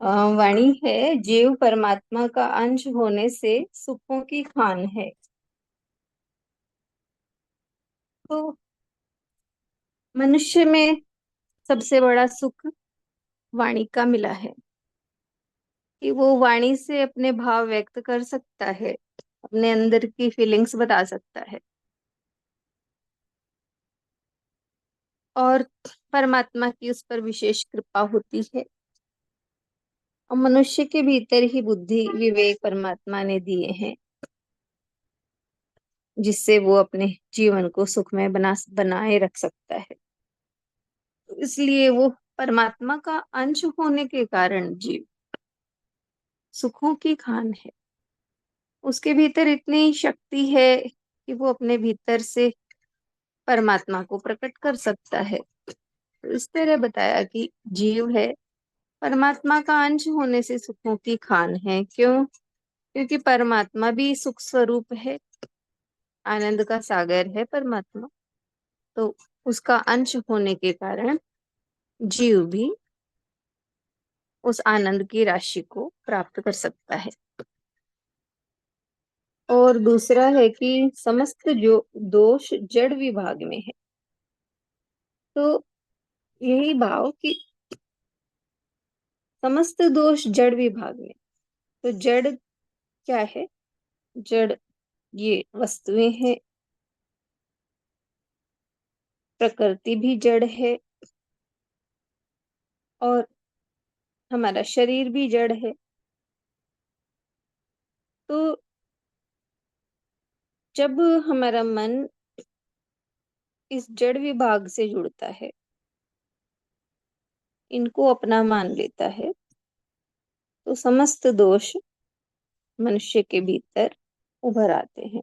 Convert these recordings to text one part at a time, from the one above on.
वाणी है, जीव परमात्मा का अंश होने से सुखों की खान है। तो मनुष्य में सबसे बड़ा सुख वाणी का मिला है कि वो वाणी से अपने भाव व्यक्त कर सकता है, अपने अंदर की फीलिंग्स बता सकता है। और परमात्मा की उस पर विशेष कृपा होती है। और मनुष्य के भीतर ही बुद्धि विवेक परमात्मा ने दिए हैं, जिससे वो अपने जीवन को सुखमय बनाए रख सकता है। तो इसलिए वो परमात्मा का अंश होने के कारण जीव सुखों की खान है। उसके भीतर इतनी शक्ति है कि वो अपने भीतर से परमात्मा को प्रकट कर सकता है। तो इस तरह बताया कि जीव है, परमात्मा का अंश होने से सुखों की खान है। क्यों? क्योंकि परमात्मा भी सुख स्वरूप है, आनंद का सागर है परमात्मा। तो उसका अंश होने के कारण जीव भी उस आनंद की राशि को प्राप्त कर सकता है। और दूसरा है कि समस्त जो दोष जड़ विभाग में है। तो यही भाव कि समस्त दोष जड़ विभाग में। तो जड़ क्या है? जड़ ये वस्तुएं हैं, प्रकृति भी जड़ है, और हमारा शरीर भी जड़ है। तो जब हमारा मन इस जड़ विभाग से जुड़ता है, इनको अपना मान लेता है, तो समस्त दोष मनुष्य के भीतर उभर आते हैं।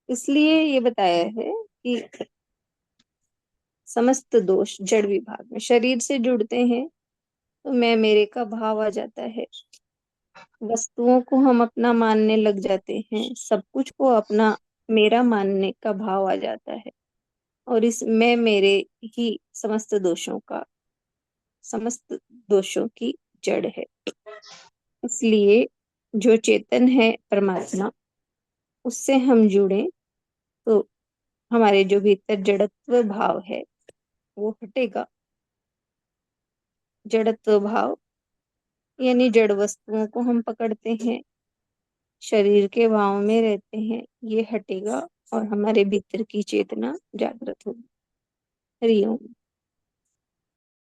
इसलिए ये बताया है कि समस्त दोष जड़ विभाग में शरीर से जुड़ते हैं, तो मैं मेरे का भाव आ जाता है। वस्तुओं को हम अपना मानने लग जाते हैं, सब कुछ को अपना मेरा मानने का भाव आ जाता है। और इस मैं मेरे ही समस्त दोषों की जड़ है। इसलिए जो चेतन है परमात्मा, उससे हम जुड़े तो हमारे जो भीतर जड़त्व भाव है वो हटेगा। जड़त्व भाव यानी जड़ वस्तुओं को हम पकड़ते हैं, शरीर के भाव में रहते हैं, ये हटेगा और हमारे भीतर की चेतना जागृत होगी। हरि ओम।